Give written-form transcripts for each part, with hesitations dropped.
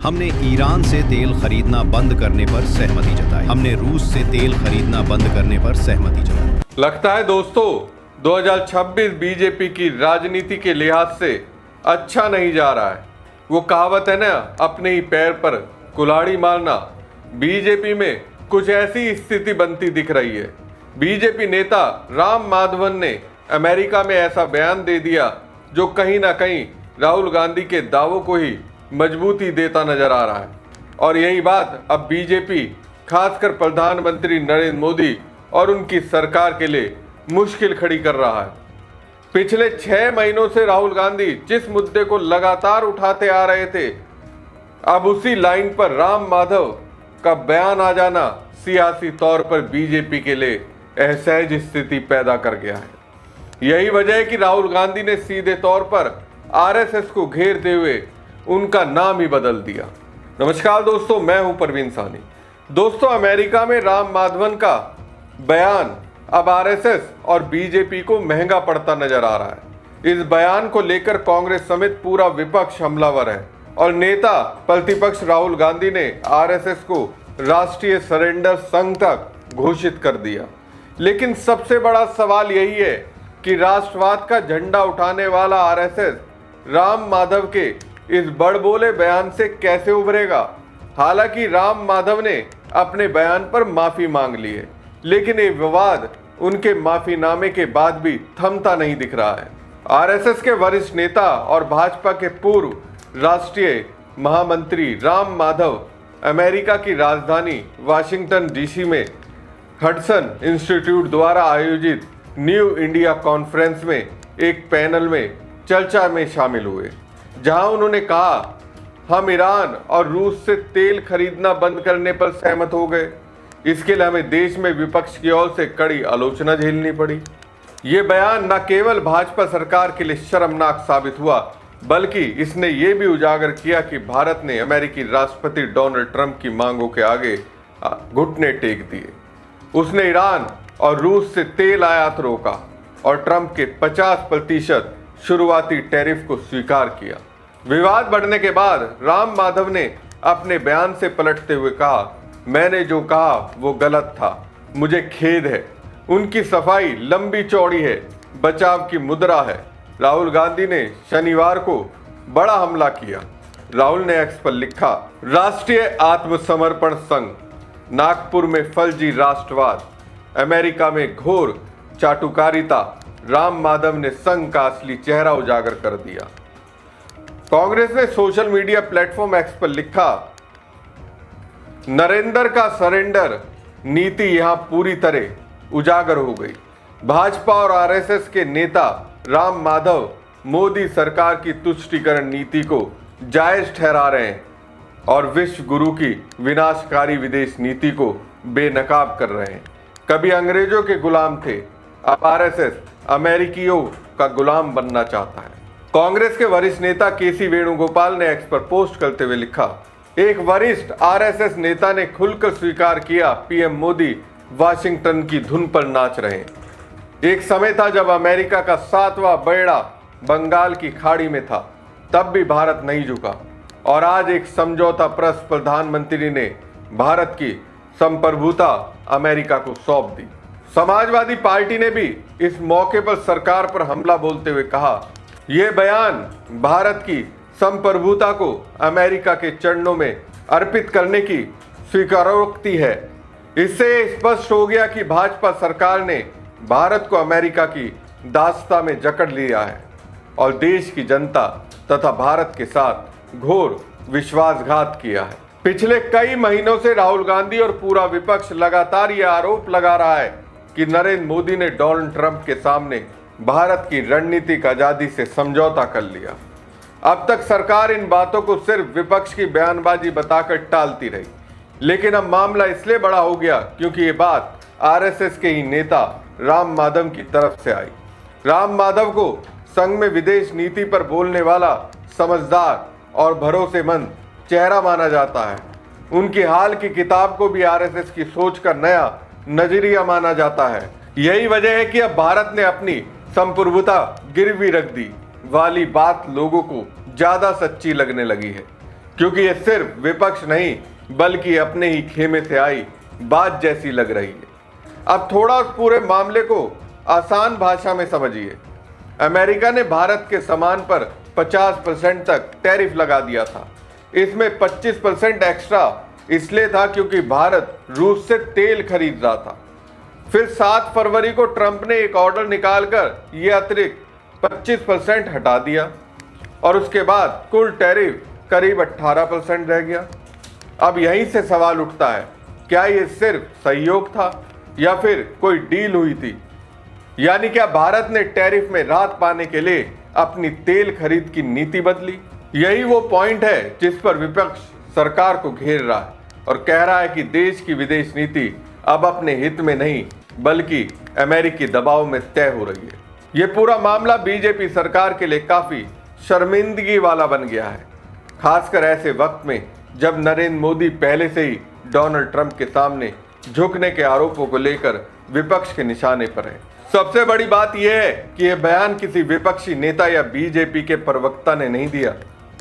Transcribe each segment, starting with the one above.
हमने ईरान से तेल खरीदना बंद करने पर सहमति जताई। हमने रूस से तेल खरीदना बंद करने पर सहमति जताई। लगता है दोस्तों 2026 बीजेपी की राजनीति के लिहाज से अच्छा नहीं जा रहा है। वो कहावत है ना, अपने ही पैर पर कुल्हाड़ी मारना। बीजेपी में कुछ ऐसी स्थिति बनती दिख रही है। बीजेपी नेता राम माधवन ने अमेरिका में ऐसा बयान दे दिया जो कहीं ना कहीं राहुल गांधी के दावों को ही मजबूती देता नजर आ रहा है। और यही बात अब बीजेपी, खासकर प्रधानमंत्री नरेंद्र मोदी और उनकी सरकार के लिए मुश्किल खड़ी कर रहा है। पिछले 6 महीनों से राहुल गांधी जिस मुद्दे को लगातार उठाते आ रहे थे, अब उसी लाइन पर राम माधव का बयान आ जाना सियासी तौर पर बीजेपी के लिए असहज स्थिति पैदा कर गया है। यही वजह है कि राहुल गांधी ने सीधे तौर पर आरएसएस को घेरते हुए उनका नाम ही बदल दिया। नमस्कार दोस्तों, मैं हूं परवीन सानी। दोस्तों, अमेरिका में राम माधवन का बयान अब आरएसएस और बीजेपी को महंगा पड़ता नजर आ रहा है। इस बयान को लेकर कांग्रेस समेत पूरा विपक्ष हमलावर है और नेता प्रतिपक्ष राहुल गांधी ने आरएसएस को राष्ट्रीय सरेंडर संघ तक घोषित कर दिया। लेकिन सबसे बड़ा सवाल यही है कि राष्ट्रवाद का झंडा उठाने वाला आरएसएस राम माधव के इस बड़बोले बयान से कैसे उभरेगा। हालांकि राम माधव ने अपने बयान पर माफी मांग ली है, लेकिन ये विवाद उनके माफीनामे के बाद भी थमता नहीं दिख रहा है। आरएसएस के वरिष्ठ नेता और भाजपा के पूर्व राष्ट्रीय महामंत्री राम माधव अमेरिका की राजधानी वाशिंगटन डीसी में हडसन इंस्टीट्यूट द्वारा आयोजित न्यू इंडिया कॉन्फ्रेंस में एक पैनल में चर्चा में शामिल हुए, जहां उन्होंने कहा, हम ईरान और रूस से तेल खरीदना बंद करने पर सहमत हो गए। इसके लिए हमें देश में विपक्ष की ओर से कड़ी आलोचना झेलनी पड़ी। ये बयान न केवल भाजपा सरकार के लिए शर्मनाक साबित हुआ, बल्कि इसने ये भी उजागर किया कि भारत ने अमेरिकी राष्ट्रपति डोनाल्ड ट्रंप की मांगों के आगे घुटने टेक दिए। उसने ईरान और रूस से तेल आयात रोका और ट्रंप के 50% शुरुआती टैरिफ को स्वीकार किया। विवाद बढ़ने के बाद राम माधव ने अपने बयान से पलटते हुए कहा, मैंने जो कहा वो गलत था, मुझे खेद है। उनकी सफाई लंबी चौड़ी है, बचाव की मुद्रा है। राहुल गांधी ने शनिवार को बड़ा हमला किया। राहुल ने एक्स पर लिखा, राष्ट्रीय आत्मसमर्पण संघ, नागपुर में फर्जी राष्ट्रवाद, अमेरिका में घोर चाटुकारिता। राम माधव ने संघ का असली चेहरा उजागर कर दिया। कांग्रेस ने सोशल मीडिया प्लेटफॉर्म एक्स पर लिखा, नरेंद्र का सरेंडर नीति यहां पूरी तरह उजागर हो गई। भाजपा और आरएसएस के नेता राम माधव मोदी सरकार की तुष्टीकरण नीति को जायज ठहरा रहे हैं और विश्व गुरु की विनाशकारी विदेश नीति को बेनकाब कर रहे हैं। कभी अंग्रेजों के गुलाम थे, अब आरएसएस अमेरिकियों का गुलाम बनना चाहता है। कांग्रेस के वरिष्ठ नेता केसी वेणुगोपाल ने एक्स पर पोस्ट करते हुए लिखा, एक वरिष्ठ आरएसएस नेता ने खुलकर स्वीकार किया, पीएम मोदी वाशिंगटन की धुन पर नाच रहे हैं। एक समय था जब अमेरिका का 7वां बेड़ा बंगाल की खाड़ी में था, तब भी भारत नहीं झुका। और आज एक समझौता प्रस्त प्रधानमंत्री ने भारत की संप्रभुता अमेरिका को सौंप दी। समाजवादी पार्टी ने भी इस मौके पर सरकार पर हमला बोलते हुए कहा, यह बयान भारत की संप्रभुता को अमेरिका के चरणों में अर्पित करने की स्वीकारोक्ति है। इससे स्पष्ट हो गया कि भाजपा सरकार ने भारत को अमेरिका की दास्ता में जकड़ लिया है और देश की जनता तथा भारत के साथ घोर विश्वासघात किया है। पिछले कई महीनों से राहुल गांधी और पूरा विपक्ष लगातार यह आरोप लगा रहा है कि नरेंद्र मोदी ने डोनाल्ड ट्रंप के सामने भारत की रणनीतिक आजादी से समझौता कर लिया। अब तक सरकार इन बातों को सिर्फ विपक्ष की बयानबाजी बताकर टालती रही, लेकिन अब मामला इसलिए बड़ा हो गया क्योंकि ये बात आरएसएस के ही नेता राम माधव की तरफ से आई। राम माधव को संघ में विदेश नीति पर बोलने वाला समझदार और भरोसेमंद चेहरा माना जाता है। उनकी हाल की किताब को भी आरएसएस की सोच का नया नजरिया माना जाता है। यही वजह है कि अब भारत ने अपनी संप्रभुता गिरवी रख दी वाली बात लोगों को ज्यादा सच्ची लगने लगी है। क्योंकि ये सिर्फ विपक्ष नहीं बल्कि अपने ही खेमे से आई बात जैसी लग रही है। अब थोड़ा उस पूरे मामले को आसान भाषा में समझिए। अमेरिका ने भारत के सामान पर 50% तक टैरिफ लगा दिया था। इसमें 25% एक्स्ट्रा इसलिए था क्योंकि भारत रूस से तेल खरीद रहा था। फिर 7 फरवरी को ट्रंप ने एक ऑर्डर निकालकर यह अतिरिक्त 25% हटा दिया और उसके बाद कुल टैरिफ करीब 18% रह गया। अब यहीं से सवाल उठता है, क्या यह सिर्फ सहयोग था या फिर कोई डील हुई थी? यानी क्या भारत ने टैरिफ में राहत पाने के लिए अपनी तेल खरीद की नीति बदली? यही वो पॉइंट है जिस पर विपक्ष सरकार को घेर रहा है और कह रहा है कि देश की विदेश नीति अब अपने हित में नहीं बल्कि अमेरिकी दबाव में तय हो रही है। ये पूरा मामला बीजेपी सरकार के लिए काफी शर्मिंदगी वाला बन गया है, खासकर ऐसे वक्त में जब नरेंद्र मोदी पहले से ही डोनाल्ड ट्रंप के सामने झुकने के आरोपों को लेकर विपक्ष के निशाने पर है। सबसे बड़ी बात यह है कि यह बयान किसी विपक्षी नेता या बीजेपी के प्रवक्ता ने नहीं दिया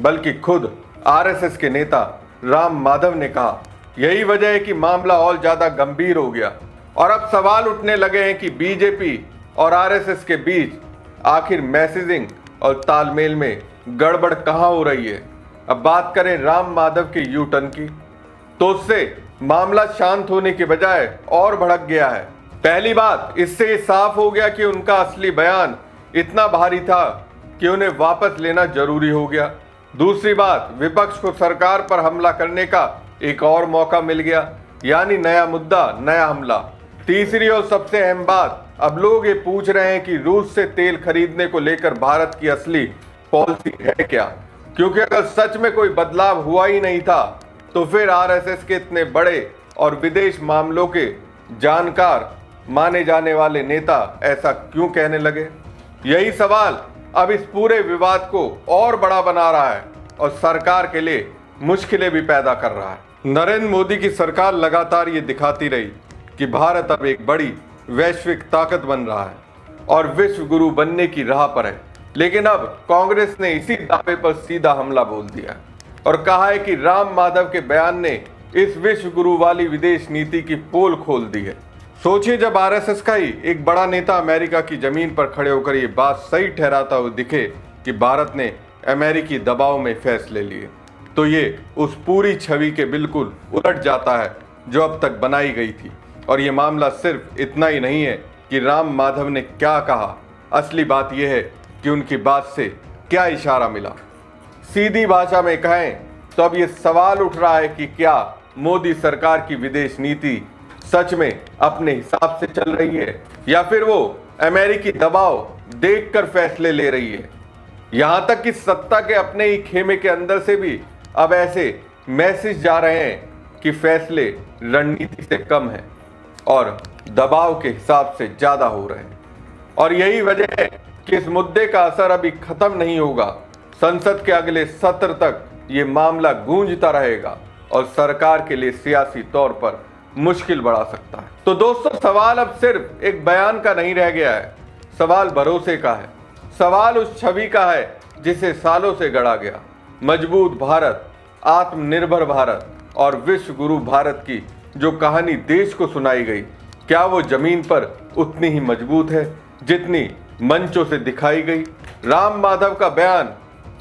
बल्कि खुद आरएसएस के नेता राम माधव ने कहा। यही वजह है कि मामला और ज्यादा गंभीर हो गया और अब सवाल उठने लगे हैं कि बीजेपी और आरएसएस के बीच आखिर मैसेजिंग और तालमेल में गड़बड़ कहां हो रही है। अब बात करें राम माधव के यू टर्न की, तो उससे मामला शांत होने के बजाय और भड़क गया है। पहली बात, इससे ये साफ हो गया कि उनका असली बयान इतना भारी था कि उन्हें वापस लेना जरूरी हो गया। दूसरी बात, विपक्ष को सरकार पर हमला करने का एक और मौका मिल गया, यानी नया मुद्दा, नया हमला। तीसरी और सबसे अहम बात, अब लोग ये पूछ रहे हैं कि रूस से तेल खरीदने को लेकर भारत की असली पॉलिसी है क्या? क्योंकि अगर सच में कोई बदलाव हुआ ही नहीं था तो फिर आरएसएस के इतने बड़े और विदेश मामलों के जानकार माने जाने वाले नेता ऐसा क्यों कहने लगे? यही सवाल अब इस पूरे विवाद को और बड़ा बना रहा है और सरकार के लिए मुश्किलें भी पैदा कर रहा है। नरेंद्र मोदी की सरकार लगातार ये दिखाती रही कि भारत अब एक बड़ी वैश्विक ताकत बन रहा है और विश्व गुरु बनने की राह पर है, लेकिन अब कांग्रेस ने इसी दावे पर सीधा हमला बोल दिया और कहा है कि राम माधव के बयान ने इस विश्व गुरु वाली विदेश नीति की पोल खोल दी है। सोचिए, जब आरएसएस का ही एक बड़ा नेता अमेरिका की जमीन पर खड़े होकर ये बात सही ठहराता हुआ दिखे कि भारत ने अमेरिकी दबाव में फैसले लिए, तो ये उस पूरी छवि के बिल्कुल उलट जाता है जो अब तक बनाई गई थी। और ये मामला सिर्फ इतना ही नहीं है कि राम माधव ने क्या कहा, असली बात यह है कि उनकी बात से क्या इशारा मिला। सीधी भाषा में कहें तो अब ये सवाल उठ रहा है कि क्या मोदी सरकार की विदेश नीति सच में अपने हिसाब से चल रही है या फिर वो अमेरिकी दबाव देखकर फैसले ले रही है। यहां तक कि सत्ता के अपने ही खेमे के अंदर से भी अब ऐसे मैसेज जा रहे हैं कि फैसले रणनीति से कम है और दबाव के हिसाब से ज्यादा हो रहे हैं। और यही वजह है कि इस मुद्दे का असर अभी खत्म नहीं होगा। संसद के अगले सत्र तक ये मामला गूंजता रहेगा और सरकार के लिए सियासी तौर पर मुश्किल बढ़ा सकता है। तो दोस्तों, सवाल अब सिर्फ एक बयान का नहीं रह गया है, सवाल भरोसे का है। सवाल उस छवि का है जिसे सालों से गढ़ा गया। मजबूत भारत, आत्मनिर्भर भारत और विश्व गुरु भारत की जो कहानी देश को सुनाई गई, क्या वो जमीन पर उतनी ही मजबूत है जितनी मंचों से दिखाई गई? राम माधव का बयान,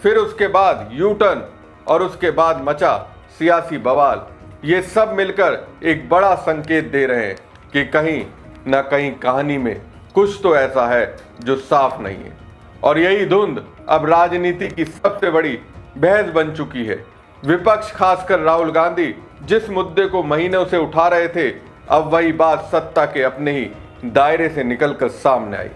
फिर उसके बाद यू टर्न और उसके बाद मचा सियासी बवाल, ये सब मिलकर एक बड़ा संकेत दे रहे हैं कि कहीं ना कहीं कहानी में कुछ तो ऐसा है जो साफ नहीं है। और यही धुंध अब राजनीति की सबसे बड़ी बहस बन चुकी है। विपक्ष, खासकर राहुल गांधी, जिस मुद्दे को महीनों से उठा रहे थे, अब वही बात सत्ता के अपने ही दायरे से निकलकर सामने आई।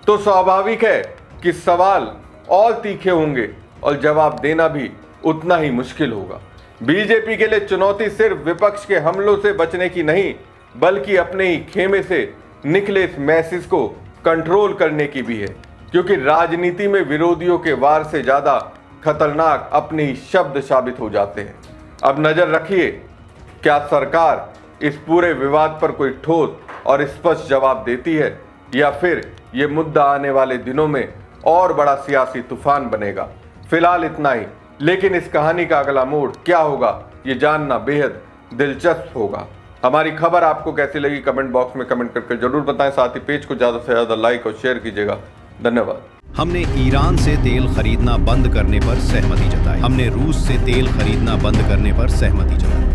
तो स्वाभाविक है कि सवाल और तीखे होंगे और जवाब देना भी उतना ही मुश्किल होगा। बीजेपी के लिए चुनौती सिर्फ विपक्ष के हमलों से बचने की नहीं, बल्कि अपने ही खेमे से निकले इस मैसेज को कंट्रोल करने की भी है, क्योंकि राजनीति में विरोधियों के वार से ज्यादा खतरनाक अपने ही शब्द साबित हो जाते हैं। अब नजर रखिए, क्या सरकार इस पूरे विवाद पर कोई ठोस और स्पष्ट जवाब देती है या फिर ये मुद्दा आने वाले दिनों में और बड़ा सियासी तूफान बनेगा। फिलहाल इतना ही, लेकिन इस कहानी का अगला मोड़ क्या होगा ये जानना बेहद दिलचस्प होगा। हमारी खबर आपको कैसी लगी कमेंट बॉक्स में कमेंट करके जरूर बताएं। साथ ही पेज को ज़्यादा से ज़्यादा लाइक और शेयर कीजिएगा। धन्यवाद। हमने ईरान से तेल खरीदना बंद करने पर सहमति जताई। हमने रूस से तेल खरीदना बंद करने पर सहमति जताई।